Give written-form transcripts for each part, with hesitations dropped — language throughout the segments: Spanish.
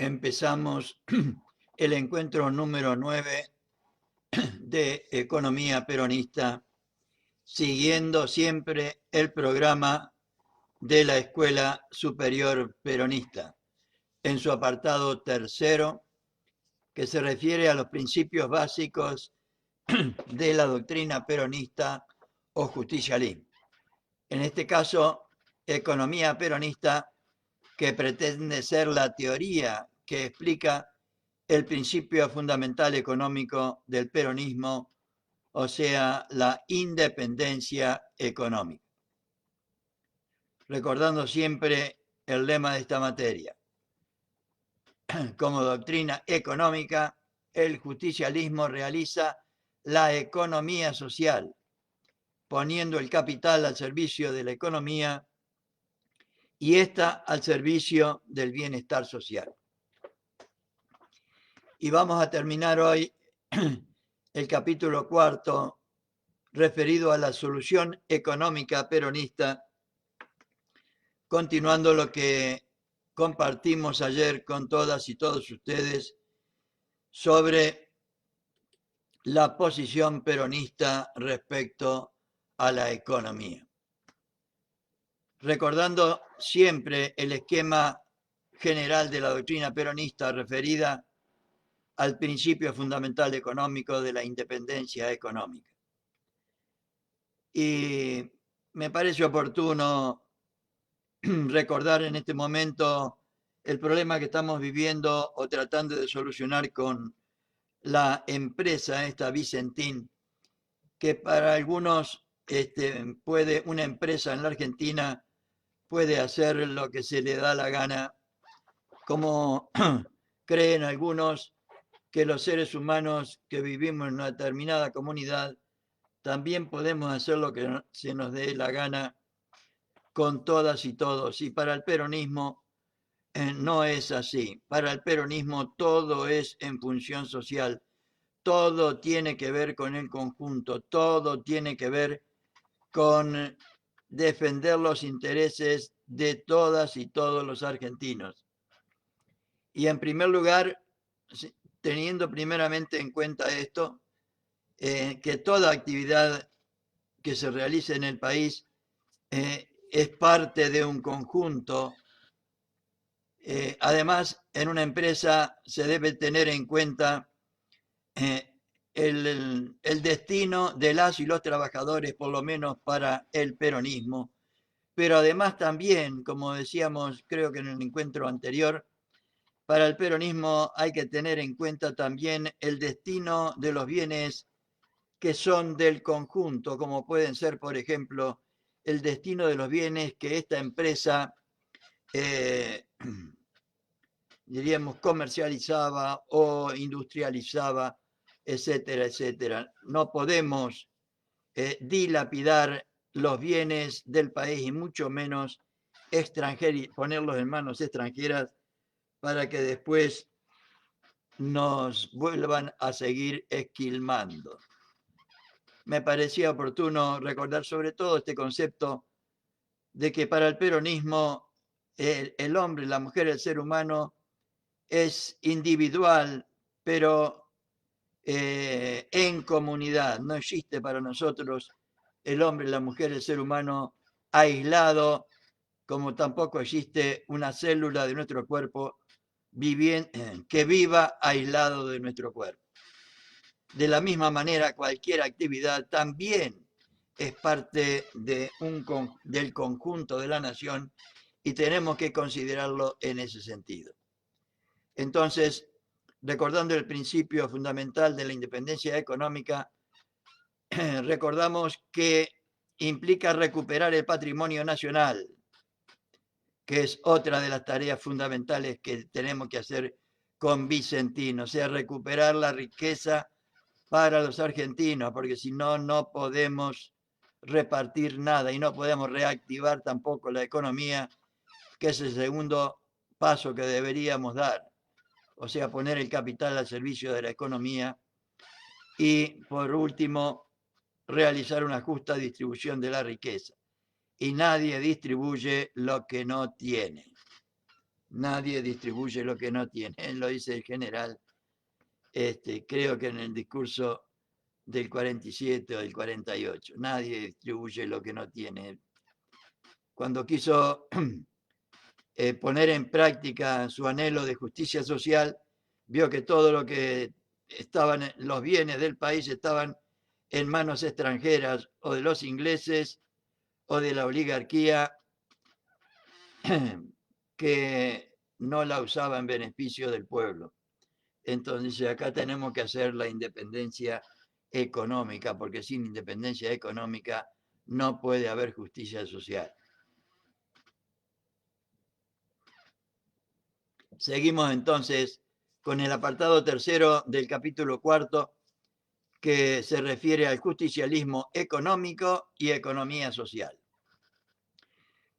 empezamos el encuentro número 9 de Economía Peronista, siguiendo siempre el programa de la Escuela Superior Peronista, en su apartado tercero, que se refiere a los principios básicos de la doctrina peronista o justicialismo. En este caso, economía peronista, que pretende ser la teoría que explica el principio fundamental económico del peronismo, o sea, la independencia económica. Recordando siempre el lema de esta materia. Como doctrina económica, el justicialismo realiza la economía social, poniendo el capital al servicio de la economía y ésta al servicio del bienestar social. Y vamos a terminar hoy el capítulo cuarto referido a la solución económica peronista, continuando lo que compartimos ayer con todas y todos ustedes sobre la posición peronista respecto a la economía. Recordando siempre el esquema general de la doctrina peronista referida al principio fundamental económico de la independencia económica. Y me parece oportuno recordar en este momento el problema que estamos viviendo o tratando de solucionar con la empresa esta Vicentín, que para algunos puede una empresa en la Argentina puede hacer lo que se le da la gana, como creen algunos que los seres humanos que vivimos en una determinada comunidad también podemos hacer lo que se nos dé la gana con todas y todos. Y para el peronismo no es así. Para el peronismo todo es en función social. Todo tiene que ver con el conjunto. Todo tiene que ver con defender los intereses de todas y todos los argentinos. Y en primer lugar, teniendo primeramente en cuenta esto, que toda actividad que se realice en el país es parte de un conjunto. Además, en una empresa se debe tener en cuenta el destino de las y los trabajadores, por lo menos para el peronismo, pero además también, como decíamos, creo que en el encuentro anterior, para el peronismo hay que tener en cuenta también el destino de los bienes que son del conjunto, como pueden ser, por ejemplo, el destino de los bienes que esta empresa, diríamos, comercializaba o industrializaba, etcétera, etcétera. No podemos dilapidar los bienes del país y mucho menos ponerlos en manos extranjeras para que después nos vuelvan a seguir esquilmando. Me parecía oportuno recordar sobre todo este concepto de que para el peronismo el hombre, la mujer, el ser humano es individual, pero en comunidad. No existe para nosotros el hombre, la mujer, el ser humano aislado, como tampoco existe una célula de nuestro cuerpo que viva aislado de nuestro cuerpo. De la misma manera, cualquier actividad también es parte del conjunto de la nación y tenemos que considerarlo en ese sentido. Entonces, recordando el principio fundamental de la independencia económica, recordamos que implica recuperar el patrimonio nacional, que es otra de las tareas fundamentales que tenemos que hacer con Vicentín, o sea, recuperar la riqueza para los argentinos, porque si no, no podemos repartir nada y no podemos reactivar tampoco la economía, que es el segundo paso que deberíamos dar, o sea, poner el capital al servicio de la economía y, por último, realizar una justa distribución de la riqueza. Y nadie distribuye lo que no tiene. Nadie distribuye lo que no tiene. Lo dice el general, creo que en el discurso del 47 o del 48. Nadie distribuye lo que no tiene. Cuando quiso poner en práctica su anhelo de justicia social, vio que todo lo que estaban, los bienes del país estaban en manos extranjeras o de los ingleses o de la oligarquía que no la usaba en beneficio del pueblo. Entonces acá tenemos que hacer la independencia económica, porque sin independencia económica no puede haber justicia social. Seguimos entonces con el apartado tercero del capítulo cuarto, que se refiere al justicialismo económico y economía social.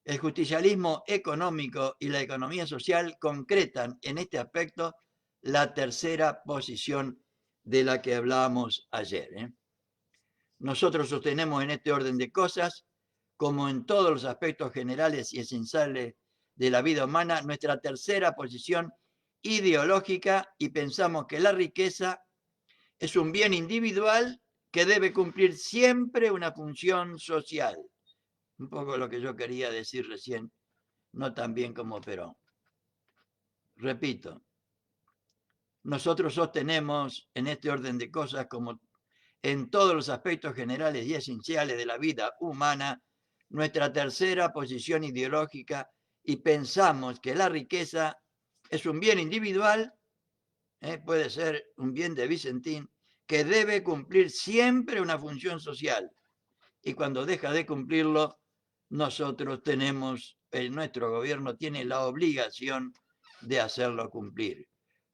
El justicialismo económico y la economía social concretan en este aspecto la tercera posición de la que hablábamos ayer. Nosotros sostenemos en este orden de cosas, como en todos los aspectos generales y esenciales de la vida humana, nuestra tercera posición ideológica y pensamos que la riqueza es un bien individual que debe cumplir siempre una función social. Un poco lo que yo quería decir recién, no tan bien como Perón. Repito, nosotros sostenemos en este orden de cosas, como en todos los aspectos generales y esenciales de la vida humana, nuestra tercera posición ideológica y pensamos que la riqueza es un bien individual, puede ser un bien de Vicentín, que debe cumplir siempre una función social. Y cuando deja de cumplirlo, nosotros tenemos, nuestro gobierno tiene la obligación de hacerlo cumplir,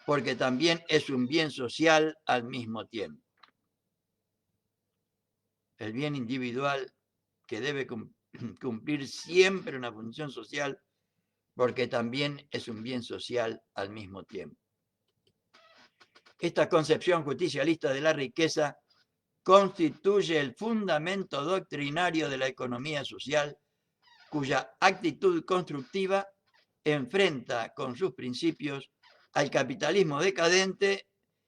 porque también es un bien social al mismo tiempo. El bien individual que debe cumplir siempre una función social, porque también es un bien social al mismo tiempo. Esta concepción justicialista de la riqueza constituye el fundamento doctrinario de la economía social, cuya actitud constructiva enfrenta con sus principios al capitalismo decadente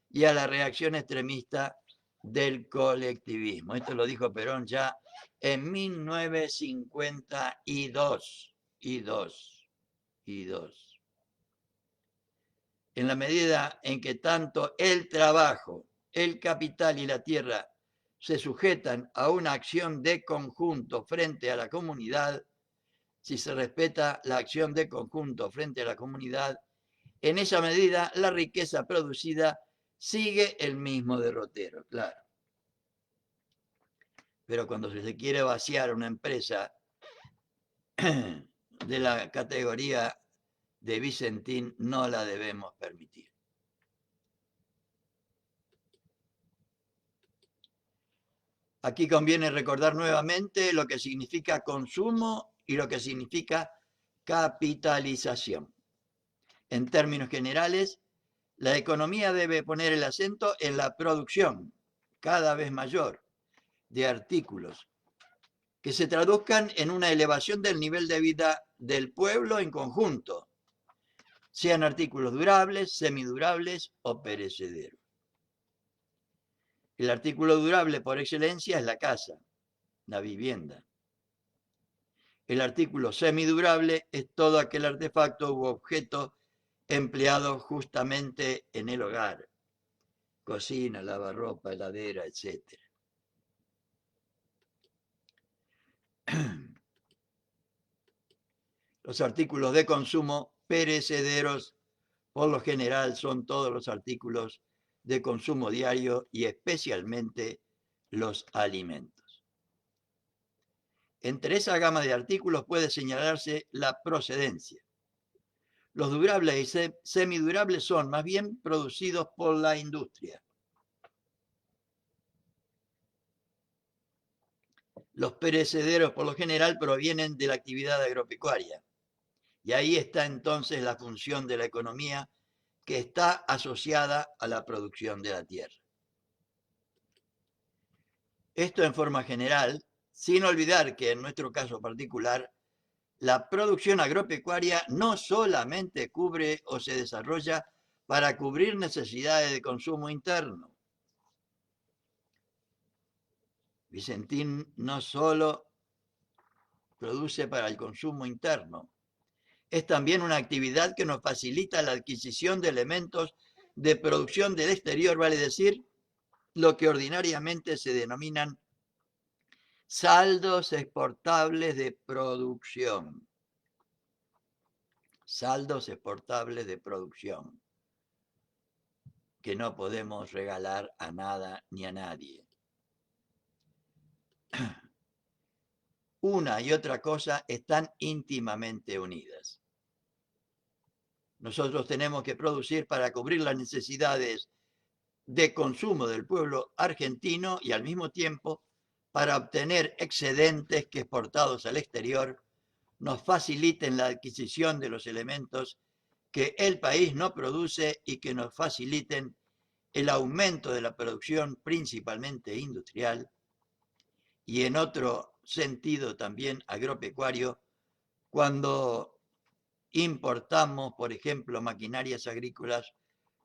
y a la reacción extremista del colectivismo. Esto lo dijo Perón ya en 1952. En la medida en que tanto el trabajo, el capital y la tierra se sujetan a una acción de conjunto frente a la comunidad, si se respeta la acción de conjunto frente a la comunidad, en esa medida la riqueza producida sigue el mismo derrotero, claro. Pero cuando se quiere vaciar una empresa de la categoría de Vicentín, no la debemos permitir. Aquí conviene recordar nuevamente lo que significa consumo y lo que significa capitalización. En términos generales, la economía debe poner el acento en la producción cada vez mayor de artículos que se traduzcan en una elevación del nivel de vida del pueblo en conjunto, sean artículos durables, semidurables o perecederos. El artículo durable por excelencia es la casa, la vivienda. El artículo semidurable es todo aquel artefacto u objeto empleado justamente en el hogar, cocina, lavarropa, heladera, etc. Los artículos de consumo perecederos, por lo general, son todos los artículos de consumo diario y especialmente los alimentos. Entre esa gama de artículos puede señalarse la procedencia. Los durables y semidurables son más bien producidos por la industria. Los perecederos, por lo general, provienen de la actividad agropecuaria. Y ahí está entonces la función de la economía, que está asociada a la producción de la tierra. Esto en forma general, sin olvidar que en nuestro caso particular, La producción agropecuaria no solamente cubre o se desarrolla para cubrir necesidades de consumo interno. Vicentín no solo produce para el consumo interno, es también una actividad que nos facilita la adquisición de elementos de producción del exterior, vale decir, lo que ordinariamente se denominan saldos exportables de producción. Saldos exportables de producción, que no podemos regalar a nada ni a nadie. Una y otra cosa están íntimamente unidas. Nosotros tenemos que producir para cubrir las necesidades de consumo del pueblo argentino y al mismo tiempo para obtener excedentes que exportados al exterior nos faciliten la adquisición de los elementos que el país no produce y que nos faciliten el aumento de la producción principalmente industrial y en otro sentido también agropecuario cuando importamos, por ejemplo, maquinarias agrícolas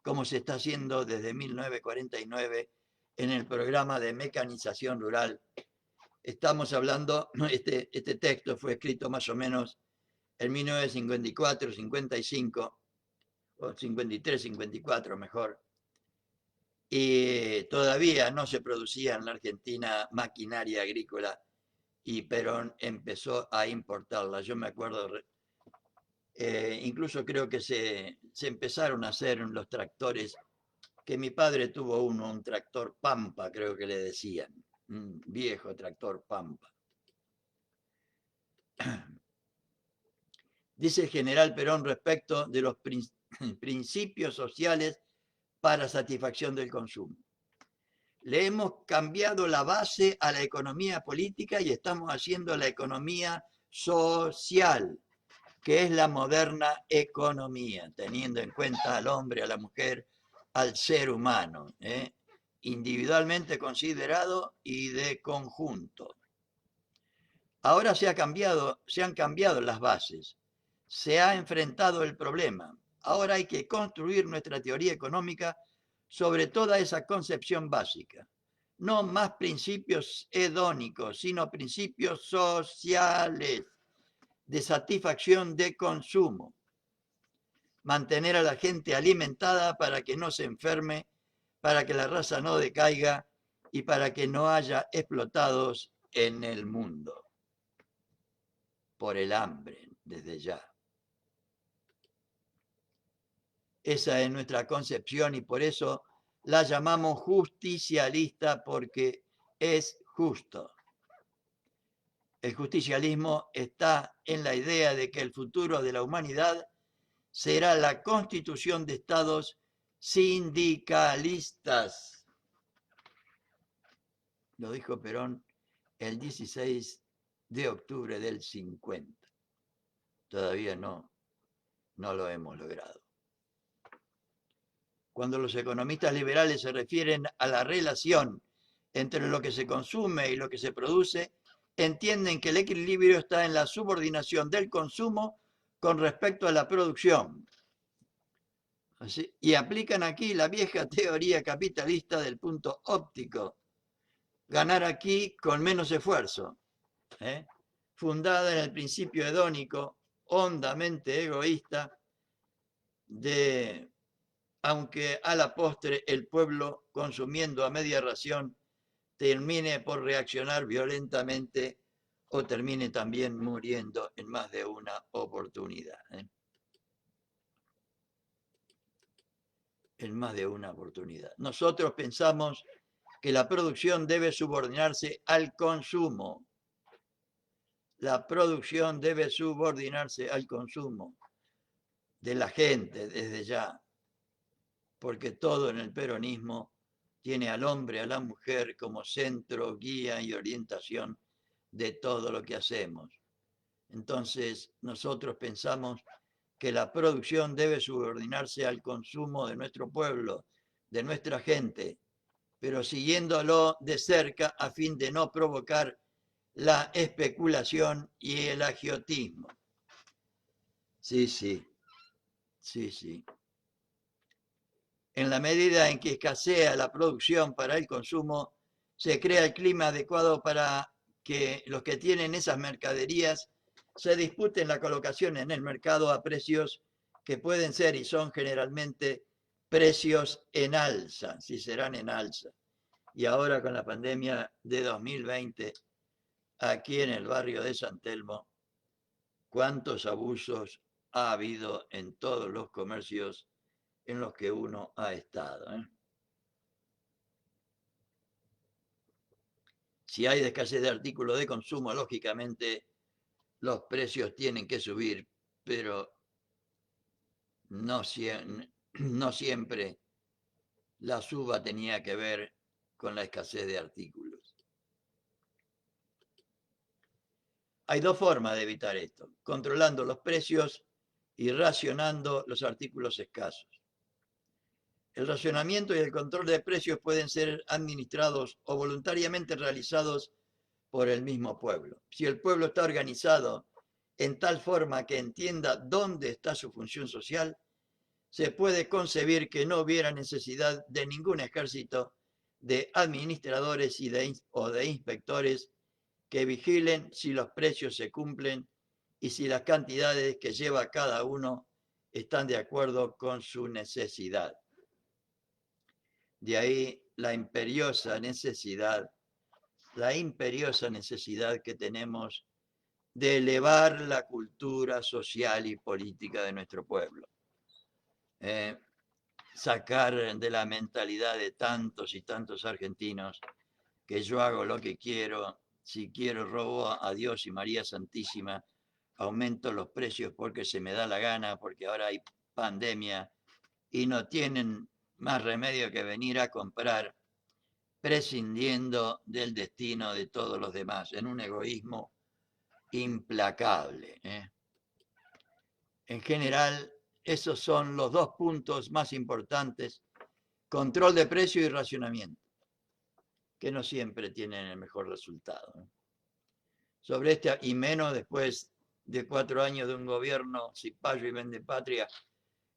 como se está haciendo desde 1949 en el programa de mecanización rural. Estamos hablando, este texto fue escrito más o menos en 1954, 55, o 53, 54 mejor, y todavía no se producía en la Argentina maquinaria agrícola y Perón empezó a importarla. Yo me acuerdo, incluso creo que se empezaron a hacer los tractores, que mi padre tuvo uno, un tractor Pampa, creo que le decían, un viejo tractor Pampa. Dice el general Perón respecto de los principios sociales para satisfacción del consumo. Le hemos cambiado la base a la economía política y estamos haciendo la economía social, que es la moderna economía, teniendo en cuenta al hombre, a la mujer, al ser humano, individualmente considerado y de conjunto. Ahora se han cambiado las bases, se ha enfrentado el problema. Ahora hay que construir nuestra teoría económica sobre toda esa concepción básica. No más principios hedónicos, sino principios sociales de satisfacción de consumo. Mantener a la gente alimentada para que no se enferme, para que la raza no decaiga y para que no haya explotados en el mundo por el hambre desde ya. Esa es nuestra concepción y por eso la llamamos justicialista, porque es justo. El justicialismo está en la idea de que el futuro de la humanidad será la constitución de estados sindicalistas. Lo dijo Perón el 16 de octubre del 50. Todavía no lo hemos logrado. Cuando los economistas liberales se refieren a la relación entre lo que se consume y lo que se produce, entienden que el equilibrio está en la subordinación del consumo con respecto a la producción. Así, y aplican aquí la vieja teoría capitalista del punto óptico, ganar aquí con menos esfuerzo, fundada en el principio hedónico, hondamente egoísta, de aunque a la postre el pueblo, consumiendo a media ración, termine por reaccionar violentamente o termine también muriendo en más de una oportunidad. En más de una oportunidad. Nosotros pensamos que la producción debe subordinarse al consumo. La producción debe subordinarse al consumo de la gente desde ya, porque todo en el peronismo tiene al hombre, a la mujer como centro, guía y orientación de todo lo que hacemos. Entonces, nosotros pensamos que la producción debe subordinarse al consumo de nuestro pueblo, de nuestra gente, pero siguiéndolo de cerca a fin de no provocar la especulación y el agiotismo. Sí, sí, sí, sí. En la medida en que escasea la producción para el consumo, se crea el clima adecuado para que los que tienen esas mercaderías se disputen la colocación en el mercado a precios que pueden ser y son generalmente precios en alza, si serán en alza. Y ahora con la pandemia de 2020, aquí en el barrio de San Telmo, cuántos abusos ha habido en todos los comercios en los que uno ha estado. Si hay escasez de artículos de consumo, lógicamente los precios tienen que subir, pero no, no siempre la suba tenía que ver con la escasez de artículos. Hay dos formas de evitar esto: controlando los precios y racionando los artículos escasos. El racionamiento y el control de precios pueden ser administrados o voluntariamente realizados por el mismo pueblo. Si el pueblo está organizado en tal forma que entienda dónde está su función social, se puede concebir que no hubiera necesidad de ningún ejército de administradores o de inspectores que vigilen si los precios se cumplen y si las cantidades que lleva cada uno están de acuerdo con su necesidad. De ahí la imperiosa necesidad que tenemos de elevar la cultura social y política de nuestro pueblo. Sacar de la mentalidad de tantos y tantos argentinos que yo hago lo que quiero, si quiero robo a Dios y María Santísima, aumento los precios porque se me da la gana, porque ahora hay pandemia y no tienen más remedio que venir a comprar, prescindiendo del destino de todos los demás, en un egoísmo implacable. En general, esos son los dos puntos más importantes: control de precio y racionamiento, que no siempre tienen el mejor resultado. Sobre este, y menos después de 4 años de un gobierno cipayo y vendepatria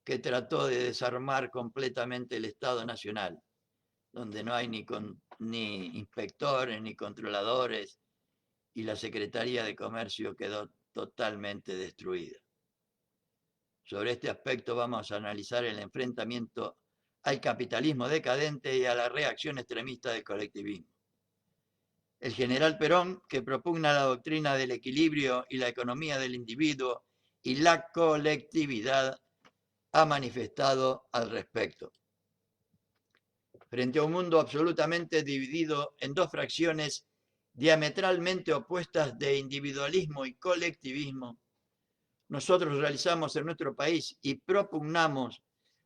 que trató de desarmar completamente el Estado Nacional, donde no hay ni inspectores ni controladores, y la Secretaría de Comercio quedó totalmente destruida. Sobre este aspecto vamos a analizar el enfrentamiento al capitalismo decadente y a la reacción extremista del colectivismo. El general Perón, que propugna la doctrina del equilibrio y la economía del individuo y la colectividad, ha manifestado al respecto. Frente a un mundo absolutamente dividido en dos fracciones diametralmente opuestas de individualismo y colectivismo, nosotros realizamos en nuestro país y propugnamos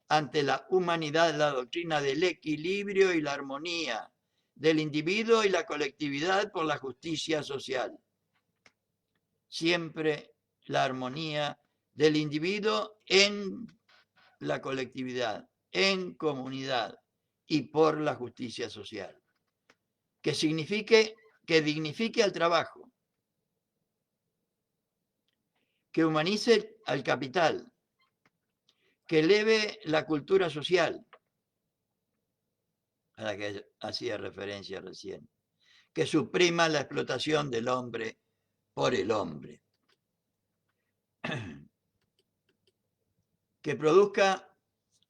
ante la humanidad la doctrina del equilibrio y la armonía del individuo y la colectividad por la justicia social. Siempre la armonía del individuo en la colectividad, en comunidad y por la justicia social. Que dignifique al trabajo, que humanice al capital, que eleve la cultura social, a la que hacía referencia recién, que suprima la explotación del hombre por el hombre, que produzca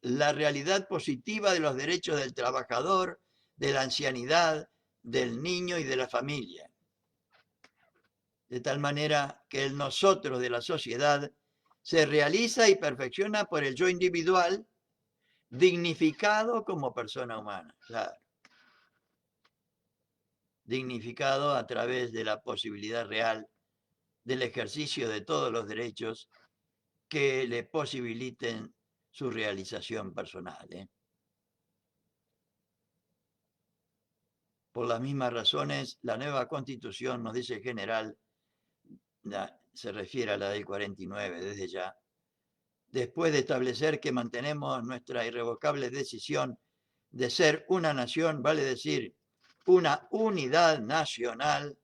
la realidad positiva de los derechos del trabajador, de la ancianidad, del niño y de la familia, de tal manera que el nosotros de la sociedad se realiza y perfecciona por el yo individual, dignificado como persona humana, claro. Dignificado a través de la posibilidad real del ejercicio de todos los derechos que le posibiliten su realización personal. Por las mismas razones, la nueva Constitución, nos dice el general, se refiere a la del 49 desde ya, después de establecer que mantenemos nuestra irrevocable decisión de ser una nación, vale decir, una unidad nacional,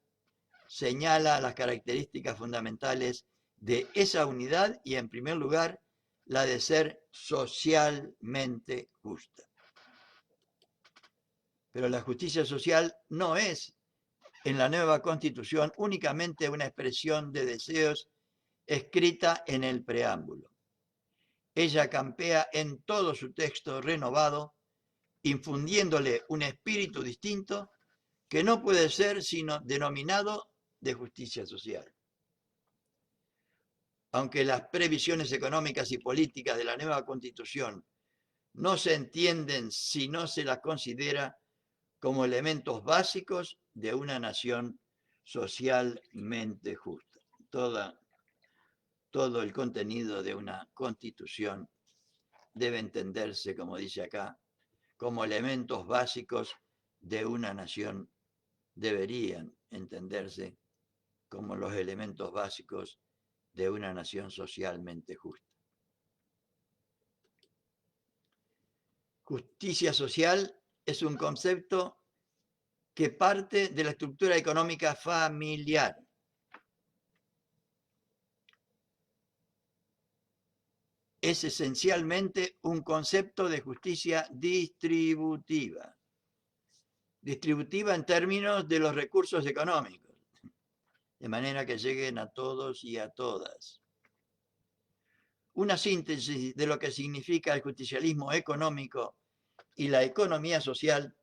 señala las características fundamentales de esa unidad y, en primer lugar, la de ser socialmente justa. Pero la justicia social no es, en la nueva Constitución, únicamente una expresión de deseos escrita en el preámbulo. Ella campea en todo su texto renovado, infundiéndole un espíritu distinto que no puede ser sino denominado de justicia social. Aunque las previsiones económicas y políticas de la nueva Constitución no se entienden si no se las considera como elementos básicos de una nación socialmente justa. Todo el contenido de una Constitución debe entenderse, como dice acá, como elementos básicos de una nación, deberían entenderse como los elementos básicos de una nación socialmente justa. Justicia social es un concepto que parte de la estructura económica familiar. Es esencialmente un concepto de justicia distributiva. Distributiva en términos de los recursos económicos, de manera que lleguen a todos y a todas. Una síntesis de lo que significa el justicialismo económico y la economía social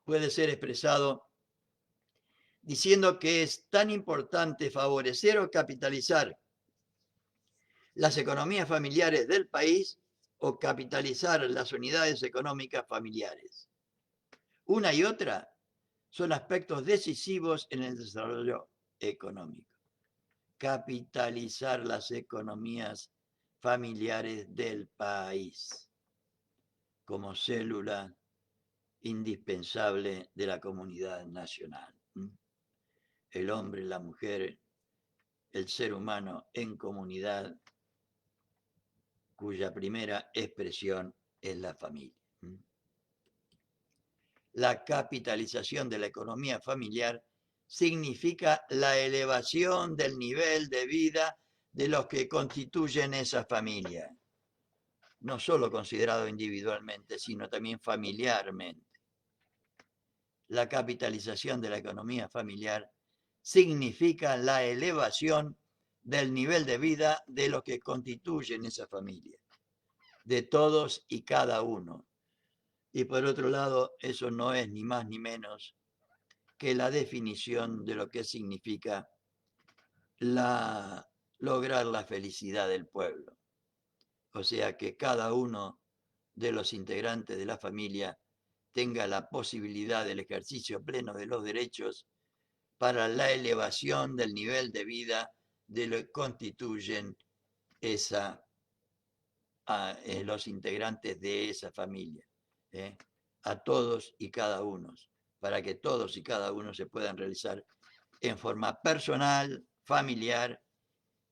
puede ser expresado diciendo que es tan importante favorecer o capitalizar las economías familiares del país o capitalizar las unidades económicas familiares. Una y otra son aspectos decisivos en el desarrollo económico. Capitalizar las economías familiares del país como célula indispensable de la comunidad nacional. El hombre, la mujer, el ser humano en comunidad, cuya primera expresión es la familia. La capitalización de la economía familiar significa la elevación del nivel de vida de los que constituyen esa familia, no solo considerado individualmente, sino también familiarmente. La capitalización de la economía familiar significa la elevación del nivel de vida de los que constituyen esa familia, de todos y cada uno. Y por otro lado, eso no es ni más ni menos que la definición de lo que significa lograr la felicidad del pueblo. O sea, que cada uno de los integrantes de la familia tenga la posibilidad del ejercicio pleno de los derechos para la elevación del nivel de vida de lo que constituyen los integrantes de esa familia. A todos y cada uno, para que todos y cada uno se puedan realizar en forma personal, familiar,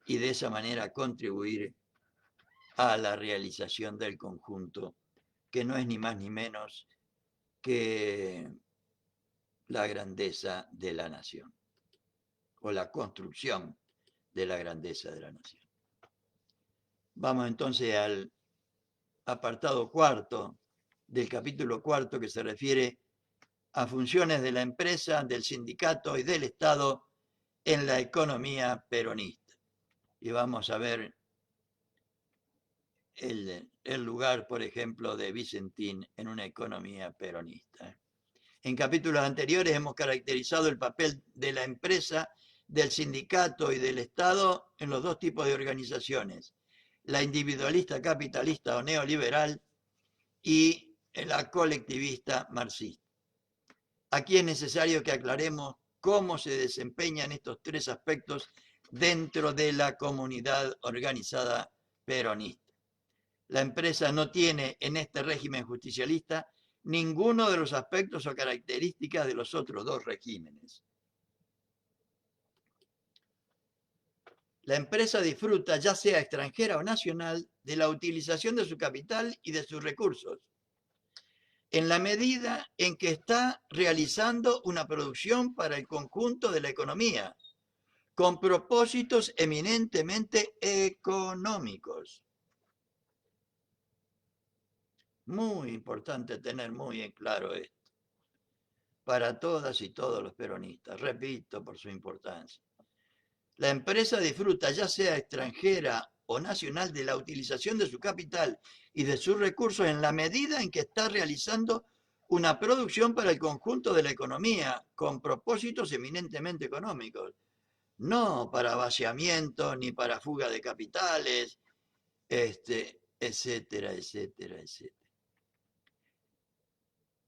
y de esa manera contribuir a la realización del conjunto, que no es ni más ni menos que la grandeza de la nación, o la construcción de la grandeza de la nación. Vamos entonces al apartado cuarto del capítulo cuarto, que se refiere a funciones de la empresa, del sindicato y del Estado en la economía peronista. Y vamos a ver el lugar, por ejemplo, de Vicentín en una economía peronista. En capítulos anteriores hemos caracterizado el papel de la empresa, del sindicato y del Estado en los dos tipos de organizaciones, la individualista capitalista o neoliberal y la colectivista marxista. Aquí es necesario que aclaremos cómo se desempeñan estos tres aspectos dentro de la comunidad organizada peronista. La empresa no tiene en este régimen justicialista ninguno de los aspectos o características de los otros dos regímenes. La empresa disfruta, ya sea extranjera o nacional, de la utilización de su capital y de sus recursos, en la medida en que está realizando una producción para el conjunto de la economía, con propósitos eminentemente económicos. Muy importante tener muy en claro esto, para todas y todos los peronistas, repito por su importancia. La empresa disfruta, ya sea extranjera o nacional, de la utilización de su capital y de sus recursos en la medida en que está realizando una producción para el conjunto de la economía, con propósitos eminentemente económicos, no para vaciamiento ni para fuga de capitales, etcétera, etcétera, etcétera.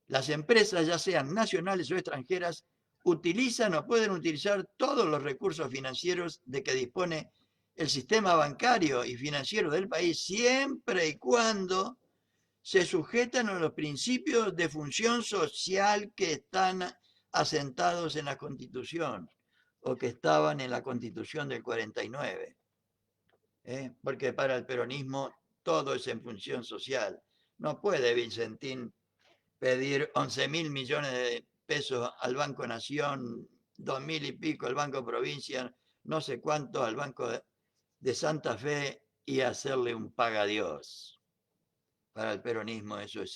Las empresas, ya sean nacionales o extranjeras, utilizan o pueden utilizar todos los recursos financieros de que dispone el sistema bancario y financiero del país, siempre y cuando se sujetan a los principios de función social que están asentados en la Constitución o que estaban en la Constitución del 49. Porque para el peronismo todo es en función social. No puede Vicentín pedir 11.000 millones de pesos al Banco Nación, 2.000 y pico al Banco Provincia, no sé cuánto al Banco de Santa Fe y hacerle un pagadiós. Para el peronismo eso es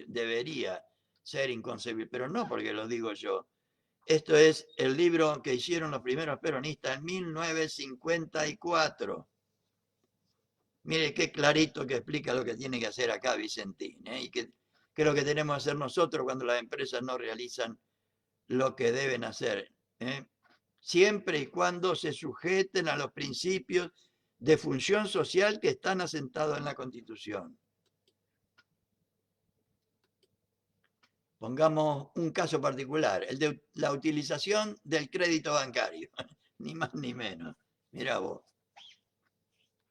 debería ser inconcebible, pero no porque lo digo yo. Esto es el libro que hicieron los primeros peronistas en 1954. Mire qué clarito que explica lo que tiene que hacer acá Vicentín, y qué es lo que tenemos que hacer nosotros cuando las empresas no realizan lo que deben hacer. Siempre y cuando se sujeten a los principios de función social que están asentados en la Constitución. Pongamos un caso particular, el de la utilización del crédito bancario, ni más ni menos. Mira vos,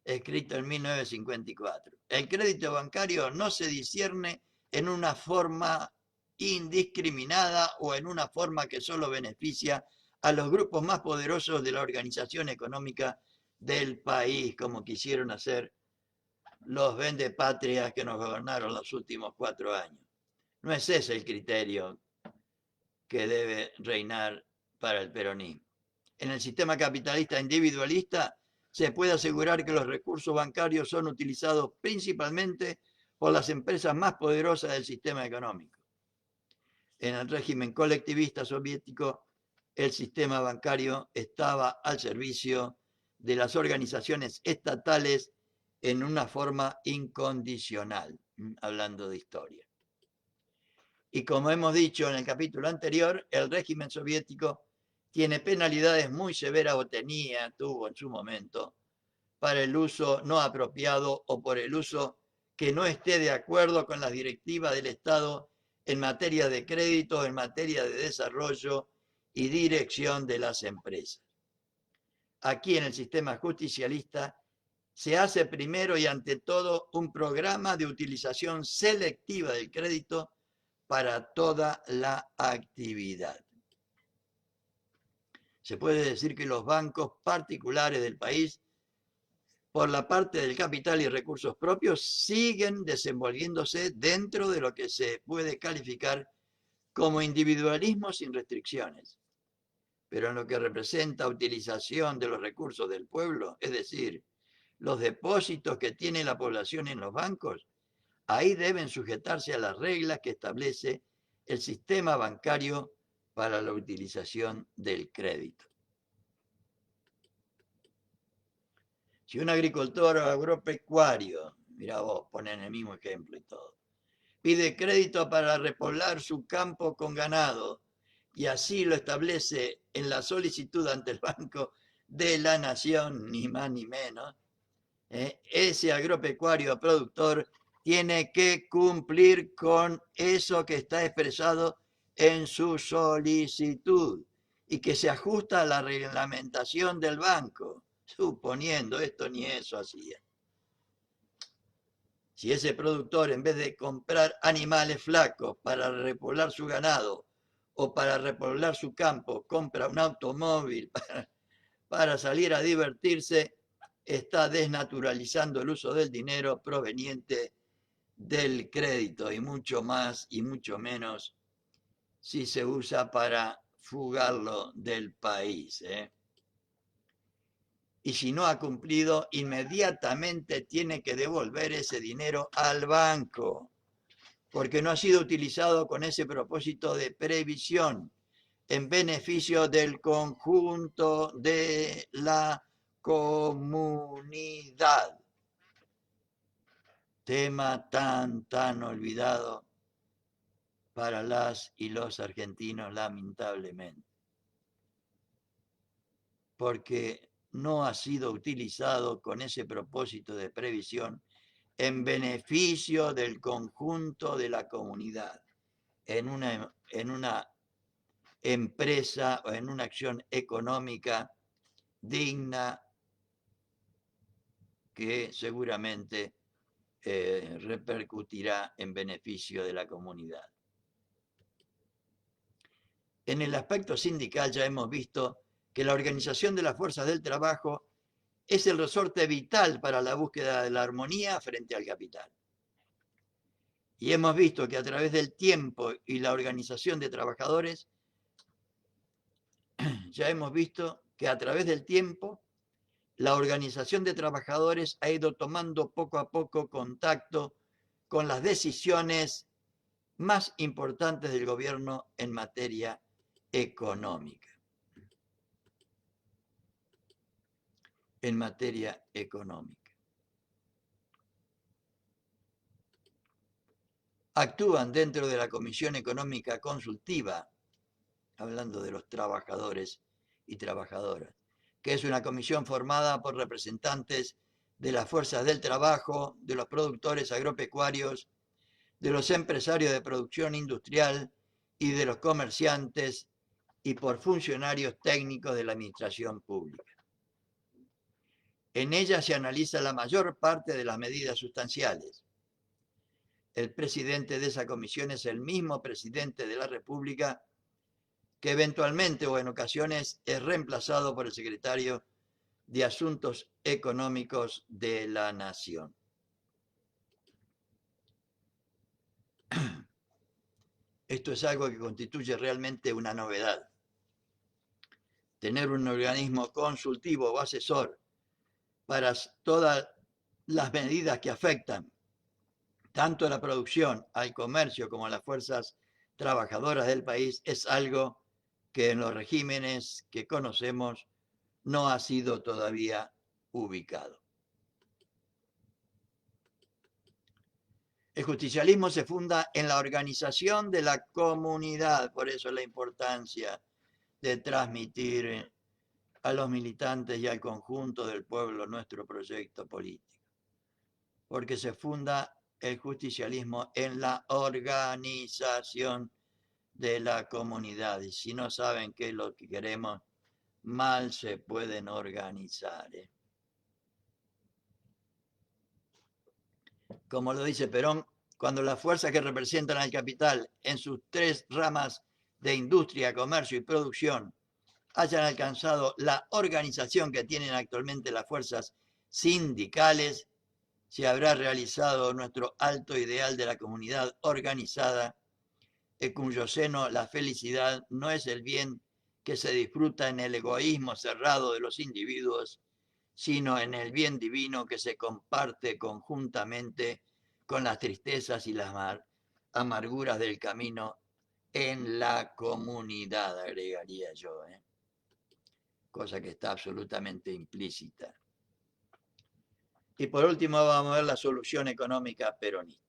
escrito en 1954. El crédito bancario no se discierne en una forma indiscriminada o en una forma que solo beneficia a los grupos más poderosos de la organización económica del país, como quisieron hacer los vendepatrias que nos gobernaron los últimos 4 años. No es ese el criterio que debe reinar para el peronismo. En el sistema capitalista individualista se puede asegurar que los recursos bancarios son utilizados principalmente por las empresas más poderosas del sistema económico. En el régimen colectivista soviético, el sistema bancario estaba al servicio de las organizaciones estatales en una forma incondicional, hablando de historia. Y como hemos dicho en el capítulo anterior, el régimen soviético tiene penalidades muy severas, o tuvo en su momento, para el uso no apropiado o por el uso que no esté de acuerdo con las directivas del Estado en materia de crédito, en materia de desarrollo y dirección de las empresas. Aquí en el sistema justicialista se hace primero y ante todo un programa de utilización selectiva del crédito para toda la actividad. Se puede decir que los bancos particulares del país, por la parte del capital y recursos propios, siguen desenvolviéndose dentro de lo que se puede calificar como individualismo sin restricciones. Pero en lo que representa utilización de los recursos del pueblo, es decir, los depósitos que tiene la población en los bancos, ahí deben sujetarse a las reglas que establece el sistema bancario para la utilización del crédito. Si un agricultor o agropecuario, mira vos, ponen el mismo ejemplo y todo, pide crédito para repoblar su campo con ganado y así lo establece en la solicitud ante el Banco de la Nación, ni más ni menos, ese agropecuario productor tiene que cumplir con eso que está expresado en su solicitud y que se ajusta a la reglamentación del banco, suponiendo esto ni eso hacía. Si ese productor, en vez de comprar animales flacos para repoblar su ganado o para repoblar su campo, compra un automóvil para salir a divertirse, está desnaturalizando el uso del dinero proveniente del crédito, y mucho más y mucho menos si se usa para fugarlo del país. y si no ha cumplido, inmediatamente tiene que devolver ese dinero al banco, porque no ha sido utilizado con ese propósito de previsión en beneficio del conjunto de la comunidad. Tema tan olvidado para las y los argentinos, lamentablemente, porque no ha sido utilizado con ese propósito de previsión en beneficio del conjunto de la comunidad, en una empresa o en una acción económica digna que seguramente repercutirá en beneficio de la comunidad. En el aspecto sindical ya hemos visto que la organización de las fuerzas del trabajo es el resorte vital para la búsqueda de la armonía frente al capital. Y hemos visto que a través del tiempo y la organización de trabajadores, ya hemos visto que a través del tiempo la organización de trabajadores ha ido tomando poco a poco contacto con las decisiones más importantes del gobierno en materia económica. En materia económica. Actúan dentro de la Comisión Económica Consultiva, hablando de los trabajadores y trabajadoras, que es una comisión formada por representantes de las fuerzas del trabajo, de los productores agropecuarios, de los empresarios de producción industrial y de los comerciantes y por funcionarios técnicos de la administración pública. En ella se analiza la mayor parte de las medidas sustanciales. El presidente de esa comisión es el mismo presidente de la República que eventualmente o en ocasiones es reemplazado por el secretario de Asuntos Económicos de la Nación. Esto es algo que constituye realmente una novedad. Tener un organismo consultivo o asesor para todas las medidas que afectan tanto a la producción, al comercio como a las fuerzas trabajadoras del país es algo que en los regímenes que conocemos no ha sido todavía ubicado. El justicialismo se funda en la organización de la comunidad, por eso la importancia de transmitir a los militantes y al conjunto del pueblo nuestro proyecto político, porque se funda el justicialismo en la organización de la comunidad, y si no saben qué es lo que queremos, mal se pueden organizar. Como lo dice Perón, cuando las fuerzas que representan al capital en sus tres ramas de industria, comercio y producción hayan alcanzado la organización que tienen actualmente las fuerzas sindicales, se habrá realizado nuestro alto ideal de la comunidad organizada, en cuyo seno la felicidad no es el bien que se disfruta en el egoísmo cerrado de los individuos, sino en el bien divino que se comparte conjuntamente con las tristezas y las amarguras del camino en la comunidad, agregaría yo, cosa que está absolutamente implícita. Y por último vamos a ver la solución económica peronista.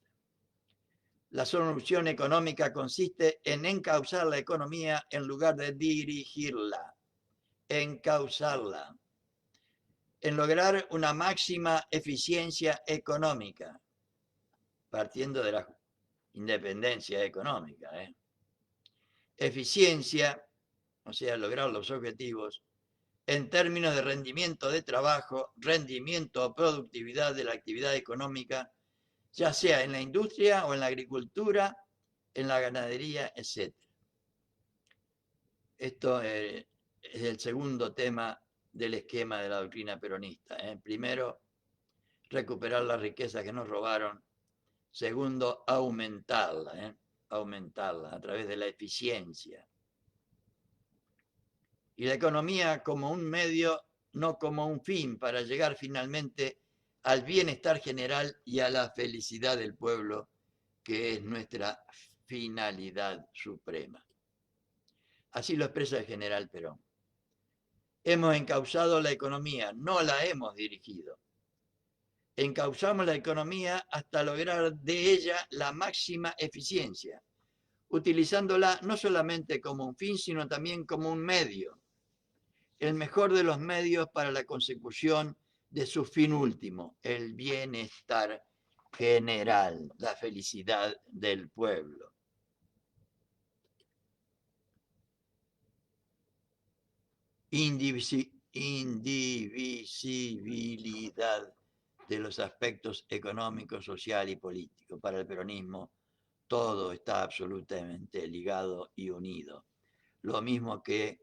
La solución económica consiste en encauzar la economía en lugar de dirigirla, encauzarla, en lograr una máxima eficiencia económica, partiendo de la independencia económica. Eficiencia, o sea, lograr los objetivos, en términos de rendimiento de trabajo, rendimiento o productividad de la actividad económica, ya sea en la industria o en la agricultura, en la ganadería, etc. Esto es el segundo tema del esquema de la doctrina peronista. Primero, recuperar la riqueza que nos robaron. Segundo, aumentarla, aumentarla a través de la eficiencia. Y la economía como un medio no como un fin para llegar finalmente al bienestar general y a la felicidad del pueblo, que es nuestra finalidad suprema. Así lo expresa el general Perón. Hemos encauzado la economía, no la hemos dirigido. Encauzamos la economía hasta lograr de ella la máxima eficiencia, utilizándola no solamente como un fin, sino también como un medio, el mejor de los medios para la consecución de su fin último, el bienestar general, la felicidad del pueblo. Indivisibilidad de los aspectos económico, social y político. Para el peronismo todo está absolutamente ligado y unido. Lo mismo que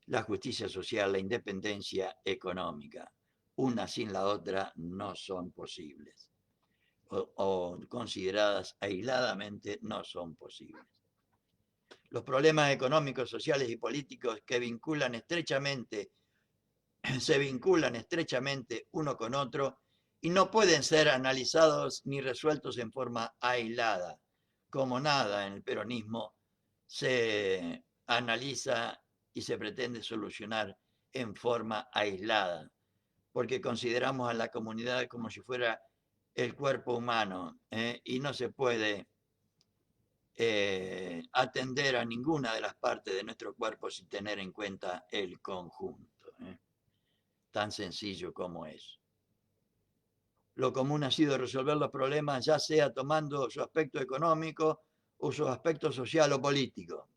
la justicia social, la independencia económica. Una sin la otra no son posibles. O consideradas aisladamente no son posibles. Los problemas económicos, sociales y políticos que se vinculan estrechamente uno con otro y no pueden ser analizados ni resueltos en forma aislada, como nada en el peronismo se analiza y se pretende solucionar en forma aislada, porque consideramos a la comunidad como si fuera el cuerpo humano, y no se puede atender a ninguna de las partes de nuestro cuerpo sin tener en cuenta el conjunto. Tan sencillo como es. Lo común ha sido resolver los problemas ya sea tomando su aspecto económico o su aspecto social o político.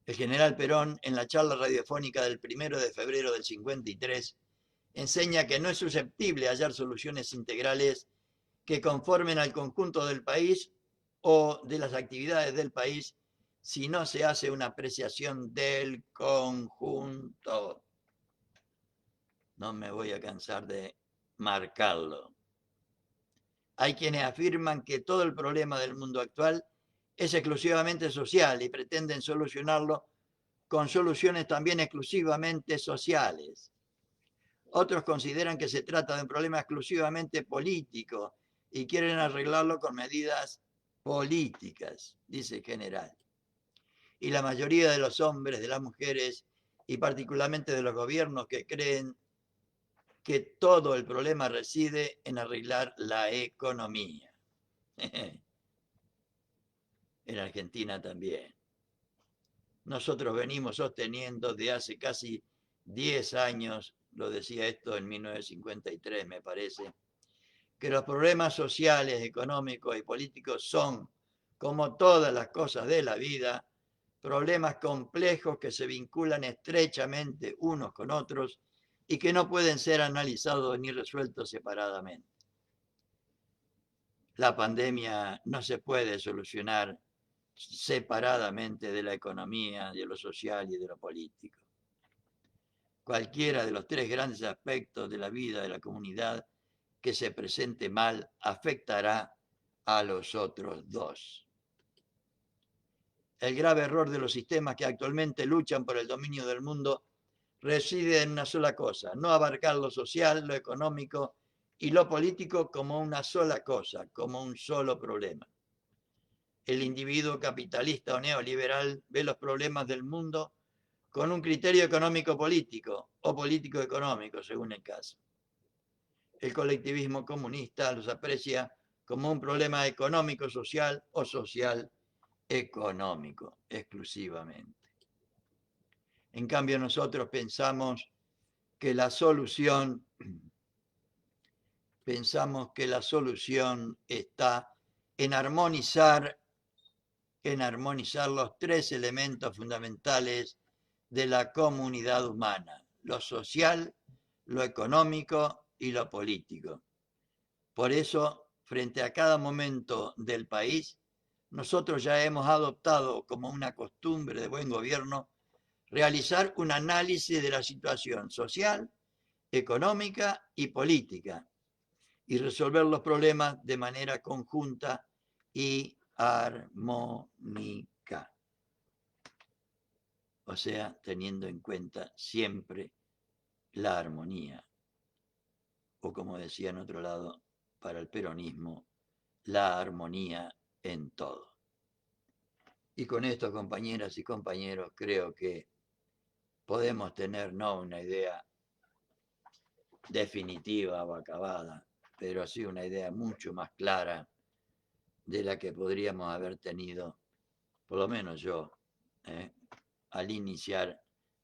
El general Perón, en la charla radiofónica del 1 de febrero del 53, enseña que no es susceptible hallar soluciones integrales que conformen al conjunto del país o de las actividades del país si no se hace una apreciación del conjunto. No me voy a cansar de marcarlo. Hay quienes afirman que todo el problema del mundo actual es exclusivamente social y pretenden solucionarlo con soluciones también exclusivamente sociales. Otros consideran que se trata de un problema exclusivamente político y quieren arreglarlo con medidas políticas, dice el general. Y la mayoría de los hombres, de las mujeres y particularmente de los gobiernos que creen que todo el problema reside en arreglar la economía. En Argentina también. Nosotros venimos sosteniendo de hace casi 10 años, lo decía esto en 1953 me parece, que los problemas sociales, económicos y políticos son, como todas las cosas de la vida, problemas complejos que se vinculan estrechamente unos con otros y que no pueden ser analizados ni resueltos separadamente. La pandemia no se puede solucionar separadamente de la economía, de lo social y de lo político. Cualquiera de los tres grandes aspectos de la vida de la comunidad que se presente mal afectará a los otros dos. El grave error de los sistemas que actualmente luchan por el dominio del mundo reside en una sola cosa: no abarcar lo social, lo económico y lo político como una sola cosa, como un solo problema. El individuo capitalista o neoliberal ve los problemas del mundo con un criterio económico-político o político-económico, según el caso. El colectivismo comunista los aprecia como un problema económico-social o social-económico exclusivamente. En cambio, nosotros pensamos que la solución está en armonizar los tres elementos fundamentales de la comunidad humana: lo social, lo económico y lo político. Por eso, frente a cada momento del país, nosotros ya hemos adoptado como una costumbre de buen gobierno realizar un análisis de la situación social, económica y política y resolver los problemas de manera conjunta y armónica. o sea, teniendo en cuenta siempre la armonía, o como decía en otro lado, para el peronismo, la armonía en todo. Y con esto, compañeras y compañeros, creo que podemos tener no una idea definitiva o acabada, pero sí una idea mucho más clara de la que podríamos haber tenido, por lo menos yo, al iniciar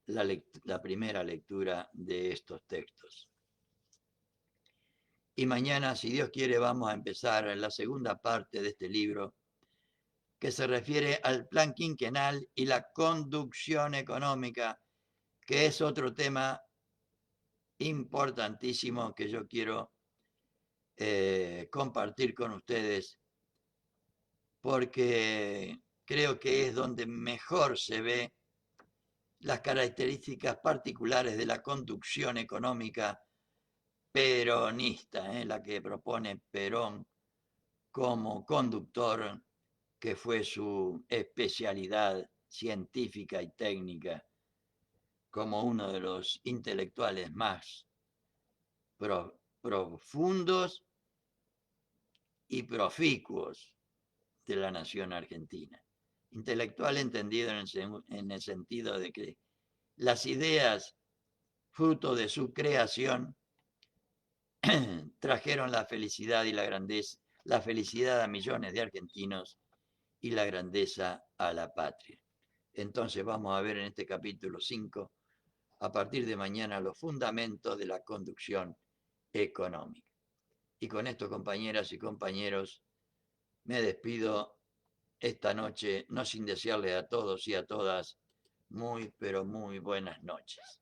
la primera lectura de estos textos. Y mañana, si Dios quiere, vamos a empezar la segunda parte de este libro que se refiere al plan quinquenal y la conducción económica, que es otro tema importantísimo que yo quiero compartir con ustedes, porque creo que es donde mejor se ve las características particulares de la conducción económica peronista, la que propone Perón como conductor, que fue su especialidad científica y técnica, como uno de los intelectuales más profundos y proficuos de la nación argentina. Intelectual entendido en el sentido de que las ideas fruto de su creación trajeron la felicidad y la grandeza, la felicidad a millones de argentinos y la grandeza a la patria. Entonces vamos a ver en este capítulo 5, a partir de mañana, los fundamentos de la conducción económica. Y con esto, compañeras y compañeros, me despido esta noche, no sin desearles a todos y a todas muy, pero muy buenas noches.